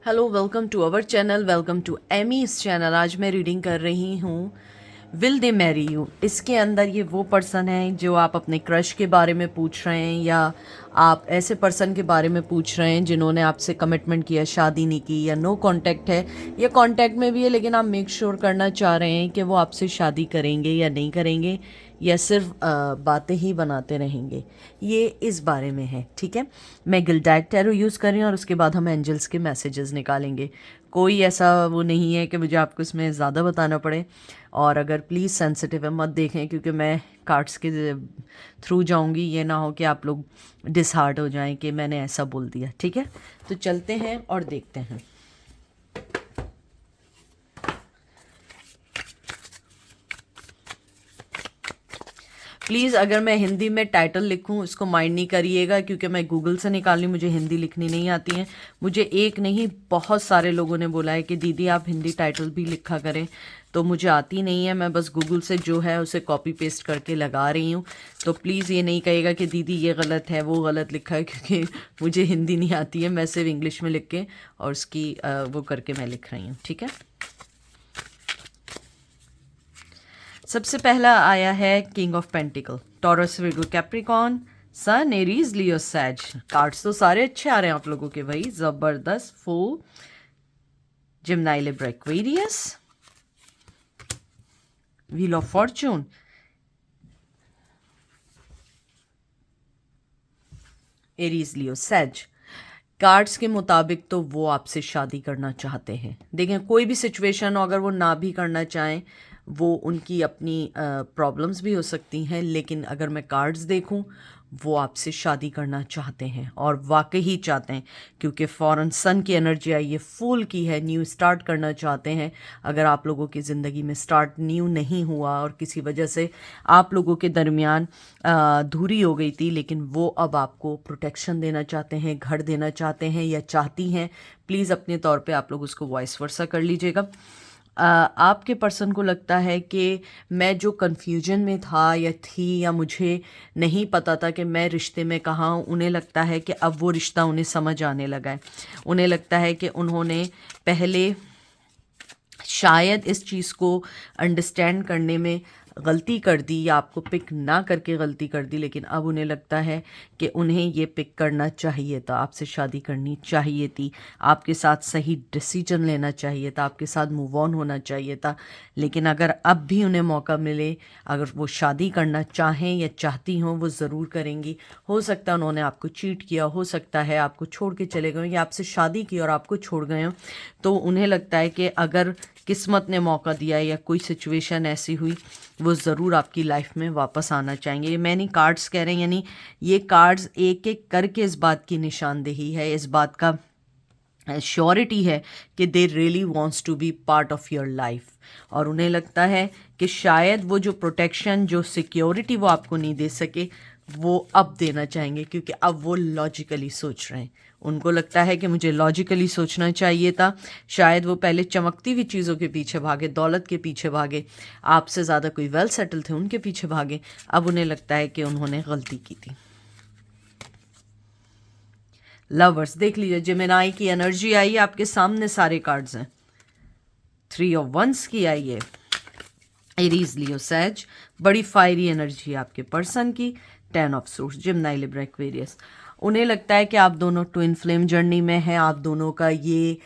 Hello, welcome to our channel, welcome to Amy's channel. आज मैं reading कर रही हूँ विल दे मैरी यू। इसके अंदर ये वो पर्सन है जो आप अपने क्रश के बारे में पूछ रहे हैं, या आप ऐसे पर्सन के बारे में पूछ रहे हैं जिन्होंने आपसे कमिटमेंट किया, शादी नहीं की, या नो कांटेक्ट है, या कांटेक्ट में भी है लेकिन आप मेक श्योर करना चाह रहे हैं कि वो आपसे शादी करेंगे या नहीं करेंगे, या सिर्फ बातें ही बनाते रहेंगे। ये इस बारे में है, ठीक है। मैं गिल्डाइट टैरो यूज़ कर रही हूँ और उसके बाद हम एंजल्स के मैसेजेस निकालेंगे। कोई ऐसा वो नहीं है कि मुझे आपको इसमें ज़्यादा बताना पड़े। और अगर प्लीज़ सेंसिटिव है मत देखें, क्योंकि मैं कार्ड्स के थ्रू जाऊंगी, ये ना हो कि आप लोग डिसहार्ट हो जाएं कि मैंने ऐसा बोल दिया, ठीक है। तो चलते हैं और देखते हैं। प्लीज़ अगर मैं हिंदी में टाइटल लिखूं इसको माइंड नहीं करिएगा, क्योंकि मैं गूगल से निकाली, मुझे हिंदी लिखनी नहीं आती है। मुझे एक नहीं बहुत सारे लोगों ने बोला है कि दीदी आप हिंदी टाइटल भी लिखा करें, तो मुझे आती नहीं है। मैं बस गूगल से जो है उसे कॉपी पेस्ट करके लगा रही हूँ। तो प्लीज़ ये नहीं कहिएगा कि दीदी ये गलत है वो गलत लिखा है, क्योंकि मुझे हिंदी नहीं आती है। मैं सिर्फ इंग्लिश में लिख के और उसकी वो करके मैं लिख रही हूँ, ठीक है। सबसे पहला आया है king of pentacle, Taurus, Virgo, Capricorn, sun, Aries, Leo, Sag. Cards तो सारे अच्छे आ रहे हैं आप लोगों के भाई, जबरदस्त। Fool, Gemini, Libra, Aquarius, wheel of fortune, Aries, Leo, Sag. Cards के मुताबिक तो वो आपसे शादी करना चाहते हैं। देखें, कोई भी सिचुएशन हो, अगर वो ना भी करना चाहें, वो उनकी अपनी प्रॉब्लम्स भी हो सकती हैं, लेकिन अगर मैं कार्ड्स देखूं, वो आपसे शादी करना चाहते हैं और वाकई ही चाहते हैं, क्योंकि फॉरेन सन की एनर्जी आई है, फूल की है, न्यू स्टार्ट करना चाहते हैं। अगर आप लोगों की ज़िंदगी में स्टार्ट न्यू नहीं हुआ और किसी वजह से आप लोगों के दरमियान दूरी हो गई थी, लेकिन वो अब आपको प्रोटेक्शन देना चाहते हैं, घर देना चाहते हैं या चाहती हैं। प्लीज़ अपने तौर पे आप लोग उसको वॉइस वर्सा कर लीजिएगा। आपके पर्सन को लगता है कि मैं जो कन्फ्यूजन में था या थी, या मुझे नहीं पता था कि मैं रिश्ते में कहाँ हूँ, उन्हें लगता है कि अब वो रिश्ता उन्हें समझ आने लगा है। उन्हें लगता है कि उन्होंने पहले शायद इस चीज़ को अंडरस्टैंड करने में गलती कर दी, या आपको पिक ना करके गलती कर दी, लेकिन अब उन्हें लगता है कि उन्हें ये पिक करना चाहिए था, आपसे शादी करनी चाहिए थी, आपके साथ सही डिसीजन लेना चाहिए था, आपके साथ मूव ऑन होना चाहिए था। लेकिन अगर अब भी उन्हें मौका मिले, अगर वो शादी करना चाहें या चाहती हों, वो ज़रूर करेंगी। हो सकता है उन्होंने आपको चीट किया, हो सकता है आपको छोड़ के चले गए, या आपसे शादी की और आपको छोड़ गए हों। तो उन्हें लगता है कि अगर किस्मत ने मौका दिया या कोई सिचुएशन ऐसी हुई, वो ज़रूर आपकी लाइफ में वापस आना चाहेंगे। ये मैं नहीं, कार्ड्स कह रहे हैं, यानी ये कार्ड्स एक एक करके इस बात की निशानदेही है, इस बात का श्योरिटी है कि they really wants to be part of your life. और उन्हें लगता है कि शायद वो जो प्रोटेक्शन, जो सिक्योरिटी वो आपको नहीं दे सके, वो अब देना चाहेंगे, क्योंकि अब वो लॉजिकली सोच रहे हैं। उनको लगता है कि मुझे लॉजिकली सोचना चाहिए था। शायद वो पहले चमकती हुई चीज़ों के पीछे भागे, दौलत के पीछे भागे, आपसे ज़्यादा कोई वेल सेटल थे उनके पीछे भागे। अब उन्हें लगता है कि उन्होंने गलती की थी। लवर्स, देख लीजिए, जेमिनाई की एनर्जी आई है, आपके सामने सारे कार्ड्स हैं। 3 ऑफ वंस की आई है, एरीज, लियो, सैज, बड़ी फायरी एनर्जी है आपके पर्सन की। 10 ऑफ सूट्स, जिमनाई, लिब्रा, एक्वेरियस। उन्हें लगता है कि आप दोनों ट्विन फ्लेम जर्नी में हैं, आप दोनों का ये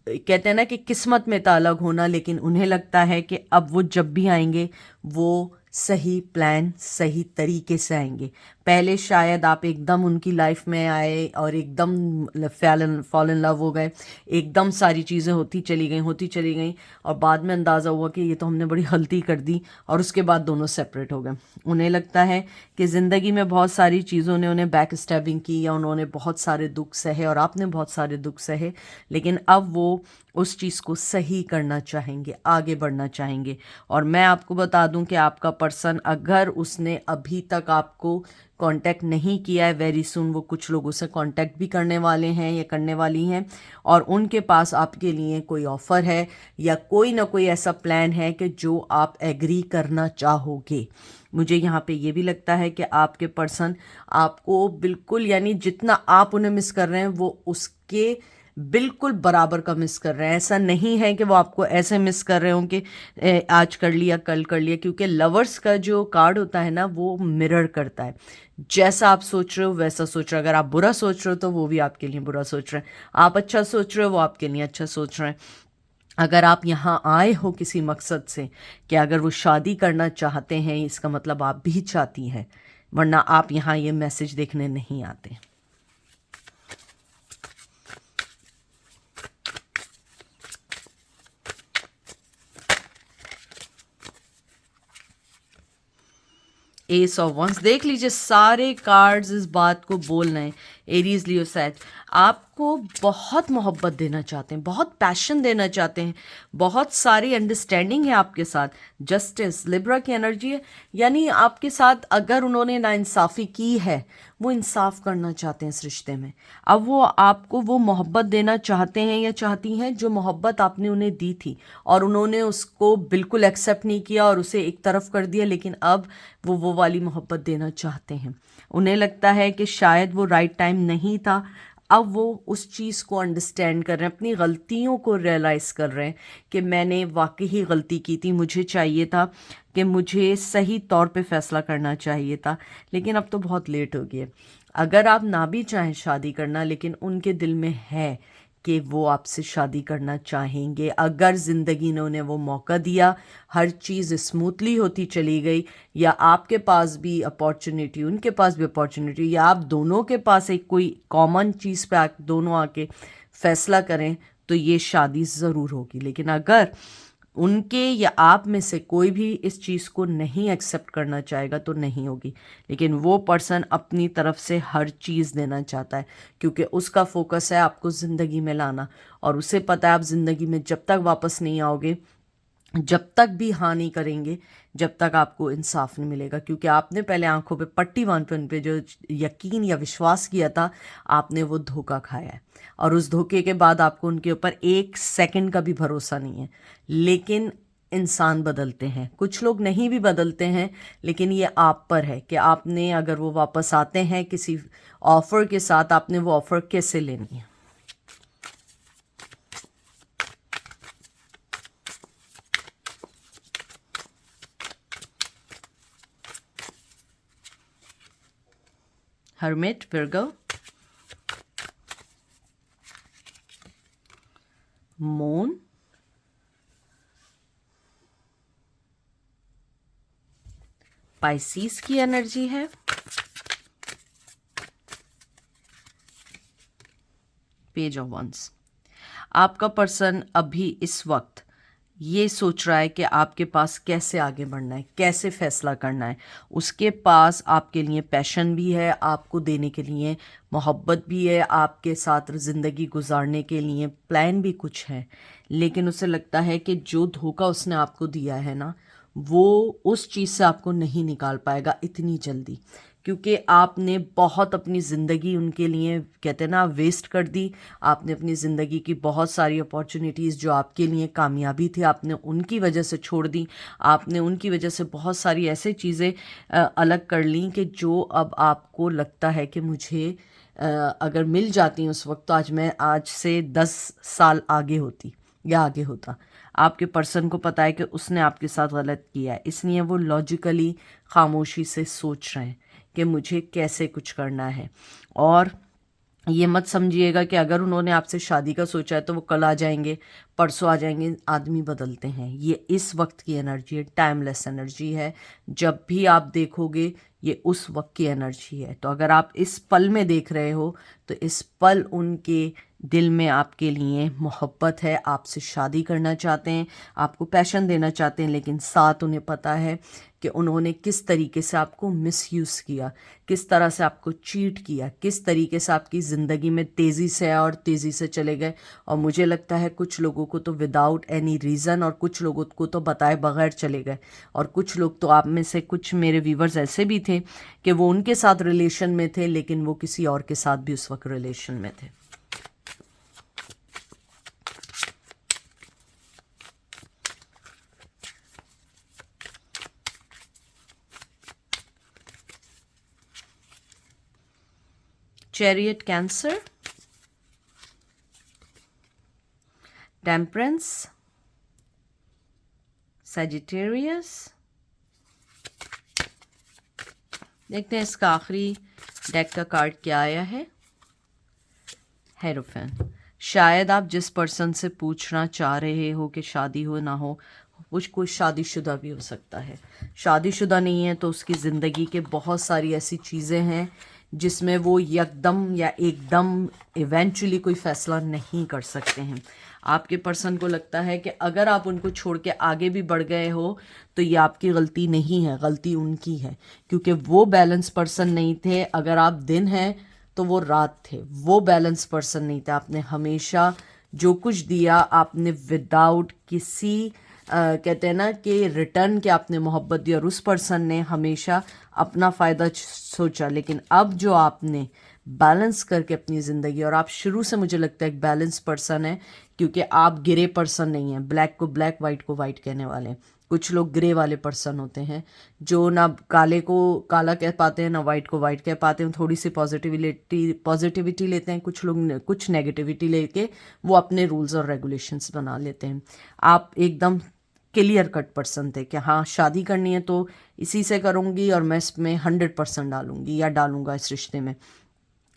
कहते हैं ना कि किस्मत में था अलग होना, लेकिन उन्हें लगता है कि अब वो जब भी आएंगे, वो सही प्लान, सही तरीके से आएंगे। पहले शायद आप एकदम उनकी लाइफ में आए और एकदम फॉल इन लव हो गए, एकदम सारी चीज़ें होती चली गई, और बाद में अंदाज़ा हुआ कि ये तो हमने बड़ी गलती कर दी, और उसके बाद दोनों सेपरेट हो गए। उन्हें लगता है कि ज़िंदगी में बहुत सारी चीज़ों ने उन्हें बैक स्टैबिंग की, या उन्होंने बहुत सारे दुख सहे और आपने बहुत सारे दुख सहे, लेकिन अब वो उस चीज़ को सही करना चाहेंगे, आगे बढ़ना चाहेंगे। और मैं आपको बता दूं कि आपका पर्सन, अगर उसने अभी तक आपको कांटेक्ट नहीं किया है, वेरी सुन वो कुछ लोगों से कांटेक्ट भी करने वाले हैं या करने वाली हैं, और उनके पास आपके लिए कोई ऑफ़र है या कोई ना कोई ऐसा प्लान है कि जो आप एग्री करना चाहोगे। मुझे यहाँ पे ये भी लगता है कि आपके पर्सन आपको बिल्कुल, यानी जितना आप उन्हें मिस कर रहे हैं, वो उसके बिल्कुल बराबर का मिस कर रहे हैं। ऐसा नहीं है कि वो आपको ऐसे मिस कर रहे हों कि आज कर लिया कल कर लिया, क्योंकि लवर्स का जो कार्ड होता है ना वो मिरर करता है। जैसा आप सोच रहे हो वैसा सोच रहे हो। अगर आप बुरा सोच रहे हो तो वो भी आपके लिए बुरा सोच रहे हैं, आप अच्छा सोच रहे हो वो आपके लिए अच्छा सोच रहे हैं। अगर आप यहाँ आए हो किसी मकसद से कि अगर वो शादी करना चाहते हैं, इसका मतलब आप भी चाहती हैं, वरना आप यहाँ ये मैसेज देखने नहीं आते। एस ऑफ वंस, देख लीजिए सारे कार्ड्स इस बात को बोल रहे हैं। एरीज लियो सैज आपको बहुत मोहब्बत देना चाहते हैं, बहुत पैशन देना चाहते हैं, बहुत सारी अंडरस्टैंडिंग है आपके साथ। जस्टिस लिब्रा की एनर्जी है, यानी आपके साथ अगर उन्होंने नाइंसाफ़ी की है वो इंसाफ करना चाहते हैं इस रिश्ते में। अब वो आपको वो मोहब्बत देना चाहते हैं या चाहती हैं जो मोहब्बत आपने उन्हें दी थी और उन्होंने उसको बिल्कुल एक्सेप्ट नहीं किया और उसे एक तरफ कर दिया, लेकिन अब वो वाली मोहब्बत देना चाहते हैं। उन्हें लगता है कि शायद वो राइट टाइम नहीं था। अब वो उस चीज़ को अंडरस्टैंड कर रहे हैं, अपनी गलतियों को रियलाइज़ कर रहे हैं कि मैंने वाकई ही गलती की थी, मुझे चाहिए था कि मुझे सही तौर पे फ़ैसला करना चाहिए था, लेकिन अब तो बहुत लेट हो गया। अगर आप ना भी चाहें शादी करना, लेकिन उनके दिल में है कि वो आपसे शादी करना चाहेंगे, अगर ज़िंदगी ने उन्हें वो मौका दिया, हर चीज़ स्मूथली होती चली गई, या आपके पास भी अपॉर्चुनिटी उनके पास भी अपॉर्चुनिटी, या आप दोनों के पास एक कोई कॉमन चीज़ पे दोनों आके फैसला करें, तो ये शादी ज़रूर होगी। लेकिन अगर उनके या आप में से कोई भी इस चीज़ को नहीं एक्सेप्ट करना चाहेगा तो नहीं होगी। लेकिन वो पर्सन अपनी तरफ से हर चीज़ देना चाहता है, क्योंकि उसका फोकस है आपको ज़िंदगी में लाना, और उसे पता है आप ज़िंदगी में जब तक वापस नहीं आओगे, जब तक भी हाँ नहीं करेंगे, जब तक आपको इंसाफ नहीं मिलेगा। क्योंकि आपने पहले आंखों पे पट्टी बांध पे उन पे जो यकीन या विश्वास किया था, आपने वो धोखा खाया है, और उस धोखे के बाद आपको उनके ऊपर एक सेकंड का भी भरोसा नहीं है। लेकिन इंसान बदलते हैं, कुछ लोग नहीं भी बदलते हैं, लेकिन ये आप पर है कि आपने, अगर वो वापस आते हैं किसी ऑफ़र के साथ, आपने वो ऑफ़र कैसे लेनी है। Hermit, Virgo, Moon, Pisces की एनर्जी है, पेज ऑफ वंस। आपका पर्सन अभी इस वक्त ये सोच रहा है कि आपके पास कैसे आगे बढ़ना है, कैसे फैसला करना है। उसके पास आपके लिए पैशन भी है, आपको देने के लिए मोहब्बत भी है, आपके साथ ज़िंदगी गुजारने के लिए प्लान भी कुछ है। लेकिन उसे लगता है कि जो धोखा उसने आपको दिया है ना, वो उस चीज़ से आपको नहीं निकाल पाएगा इतनी जल्दी, क्योंकि आपने बहुत अपनी ज़िंदगी उनके लिए, कहते हैं ना, वेस्ट कर दी। आपने अपनी ज़िंदगी की बहुत सारी अपॉर्चुनिटीज़ जो आपके लिए कामयाबी थी, आपने उनकी वजह से छोड़ दी। आपने उनकी वजह से बहुत सारी ऐसी चीज़ें अलग कर ली कि जो अब आपको लगता है कि मुझे अगर मिल जाती उस वक्त, तो आज मैं आज से 10 साल आगे होती या आगे होता। आपके पर्सन को पता है कि उसने आपके साथ गलत किया है, इसलिए वो लॉजिकली खामोशी से सोच रहे हैं कि मुझे कैसे कुछ करना है। और ये मत समझिएगा कि अगर उन्होंने आपसे शादी का सोचा है तो वो कल आ जाएंगे, परसों आ जाएंगे। आदमी बदलते हैं, ये इस वक्त की एनर्जी है, टाइमलेस एनर्जी है। जब भी आप देखोगे ये उस वक्त की एनर्जी है। तो अगर आप इस पल में देख रहे हो तो इस पल उनके दिल में आपके लिए मोहब्बत है, आपसे शादी करना चाहते हैं, आपको पैशन देना चाहते हैं, लेकिन साथ उन्हें पता है कि उन्होंने किस तरीके से आपको मिसयूज़ किया, किस तरह से आपको चीट किया, किस तरीके से आपकी ज़िंदगी में तेज़ी से आया और तेज़ी से चले गए। और मुझे लगता है कुछ लोगों को तो विदाउट एनी रीज़न, और कुछ लोगों को तो बताए बगैर चले गए। और कुछ लोग तो, आप में से कुछ मेरे व्यूवर्स ऐसे भी थे कि वो उनके साथ रिलेशन में थे, लेकिन वो किसी और के साथ भी उस वक्त रिलेशन में थे। Chariot cancer, temperance, Sagittarius. देखते हैं इसका आखिरी डेक का कार्ड क्या आया है। हेरोफेंट। शायद आप जिस पर्सन से पूछना चाह रहे हो कि शादी हो ना हो, वो कोई शादीशुदा भी हो सकता है। शादीशुदा नहीं है तो उसकी ज़िंदगी के बहुत सारी ऐसी चीज़ें हैं जिसमें वो यकदम या एकदम इवेंचुअली कोई फ़ैसला नहीं कर सकते हैं। आपके पर्सन को लगता है कि अगर आप उनको छोड़ के आगे भी बढ़ गए हो तो ये आपकी गलती नहीं है, गलती उनकी है, क्योंकि वो बैलेंस पर्सन नहीं थे। अगर आप दिन हैं तो वो रात थे, वो बैलेंस पर्सन नहीं थे। आपने हमेशा जो कुछ दिया आपने विदाउट किसी कहते हैं ना कि रिटर्न के आपने मोहब्बत दी, और उस पर्सन ने हमेशा अपना फ़ायदा सोचा। लेकिन अब जो आपने बैलेंस करके अपनी ज़िंदगी, और आप शुरू से मुझे लगता है एक बैलेंस पर्सन है, क्योंकि आप ग्रे पर्सन नहीं हैं। ब्लैक को ब्लैक, वाइट को वाइट कहने वाले हैं। कुछ लोग ग्रे वाले पर्सन होते हैं जो ना काले को काला कह पाते हैं ना वाइट को वाइट कह पाते हैं। थोड़ी सी पॉजिटिविटी लेते हैं, कुछ लोग कुछ नेगेटिविटी लेके वो अपने रूल्स और रेगुलेशंस बना लेते हैं। आप एकदम क्लियर कट पर्सन थे कि हाँ शादी करनी है तो इसी से करूँगी और मैं इसमें 100% डालूंगी या डालूंगा इस रिश्ते में।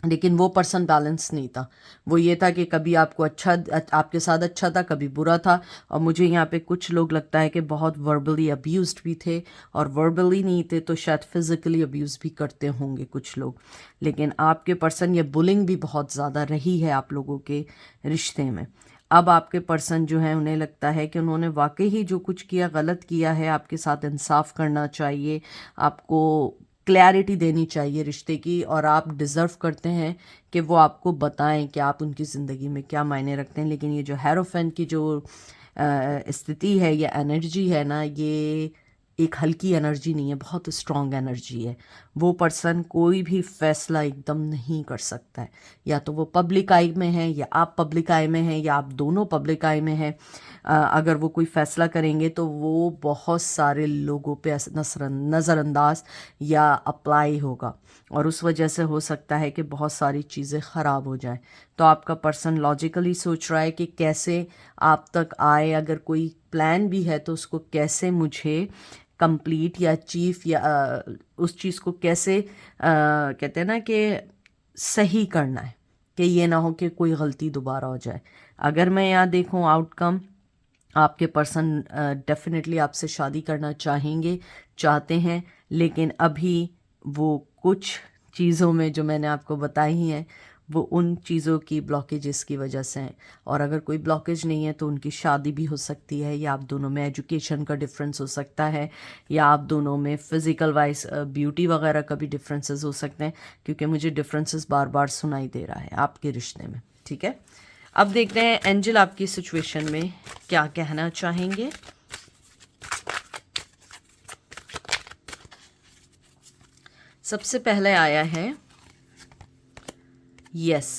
लेकिन वो पर्सन बैलेंस नहीं था। वो ये था कि कभी आपको आपके साथ अच्छा था, कभी बुरा था। और मुझे यहाँ पे कुछ लोग लगता है कि बहुत वर्बली अब्यूज्ड भी थे, और वर्बली नहीं थे तो शायद फिज़िकली अब्यूज़ भी करते होंगे कुछ लोग। लेकिन आपके पर्सन ये बुलिंग भी बहुत ज़्यादा रही है आप लोगों के रिश्ते में। अब आपके पर्सन जो है उन्हें लगता है कि उन्होंने वाकई ही जो कुछ किया गलत किया है। आपके साथ इंसाफ करना चाहिए, आपको क्लैरिटी देनी चाहिए रिश्ते की, और आप डिज़र्व करते हैं कि वो आपको बताएं कि आप उनकी ज़िंदगी में क्या मायने रखते हैं। लेकिन ये जो हेरोफेंट की जो स्थिति है या एनर्जी है ना, ये एक हल्की एनर्जी नहीं है, बहुत स्ट्रॉन्ग एनर्जी है। वो पर्सन कोई भी फैसला एकदम नहीं कर सकता है। या तो वो पब्लिक आई में है, या आप पब्लिक आई में हैं, या आप दोनों पब्लिक आई में हैं। अगर वो कोई फ़ैसला करेंगे तो वो बहुत सारे लोगों पे नज़रअंदाज या अप्लाई होगा, और उस वजह से हो सकता है कि बहुत सारी चीज़ें ख़राब हो जाएं। तो आपका पर्सन लॉजिकली सोच रहा है कि कैसे आप तक आए, अगर कोई प्लान भी है तो उसको कैसे मुझे कंप्लीट या अचीव या उस चीज़ को कैसे कहते हैं ना कि सही करना है, कि ये ना हो कि कोई गलती दोबारा हो जाए। अगर मैं यहाँ देखूँ आउटकम, आपके पर्सन डेफिनेटली आपसे शादी करना चाहते हैं, लेकिन अभी वो कुछ चीज़ों में जो मैंने आपको बताई हैं वो उन चीज़ों की ब्लॉकेजेस की वजह से हैं। और अगर कोई ब्लॉकेज नहीं है तो उनकी शादी भी हो सकती है, या आप दोनों में एजुकेशन का डिफरेंस हो सकता है, या आप दोनों में फ़िज़िकल वाइज ब्यूटी वगैरह का भी डिफरेंसेस हो सकते हैं, क्योंकि मुझे डिफरेंसेस बार बार सुनाई दे रहा है आपके रिश्ते में। ठीक है, अब देखते हैं एंजल आपकी सिचुएशन में क्या कहना चाहेंगे। सबसे पहले आया है यस।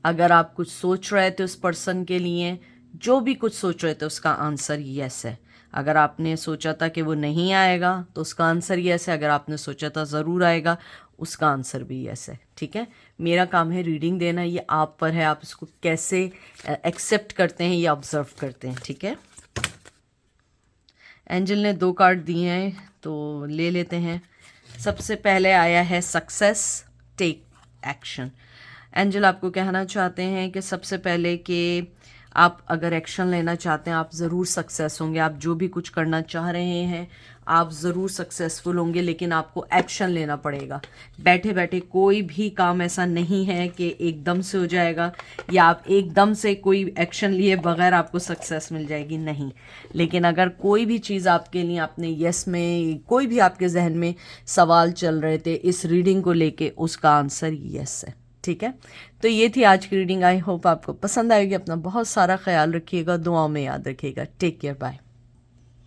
अगर आप कुछ सोच रहे थे उस पर्सन के लिए, जो भी कुछ सोच रहे थे उसका आंसर यस है। अगर आपने सोचा था कि वो नहीं आएगा तो उसका आंसर यस है। अगर आपने सोचा था ज़रूर आएगा, उसका आंसर भी यस है। ठीक है, मेरा काम है रीडिंग देना, ये आप पर है, आप इसको कैसे एक्सेप्ट करते हैं या ऑब्जर्व करते हैं। ठीक है, एंजल ने 2 कार्ड दिए हैं तो ले लेते हैं। सबसे पहले आया है सक्सेस, टेक एक्शन। एंजल आपको कहना चाहते हैं कि सबसे पहले कि आप अगर एक्शन लेना चाहते हैं आप ज़रूर सक्सेस होंगे। आप जो भी कुछ करना चाह रहे हैं आप ज़रूर सक्सेसफुल होंगे, लेकिन आपको एक्शन लेना पड़ेगा। बैठे बैठे कोई भी काम ऐसा नहीं है कि एकदम से हो जाएगा, या आप एकदम से कोई एक्शन लिए बगैर आपको सक्सेस मिल जाएगी, नहीं। लेकिन अगर कोई भी चीज़ आपके लिए आपने यस में, कोई भी आपके जहन में सवाल चल रहे थे इस रीडिंग को लेके, उसका आंसर यस है। ठीक है, तो ये थी आज की रीडिंग। आई होप आपको पसंद आएगी। अपना बहुत सारा ख्याल रखिएगा, दुआओं में याद रखिएगा। Take care, bye.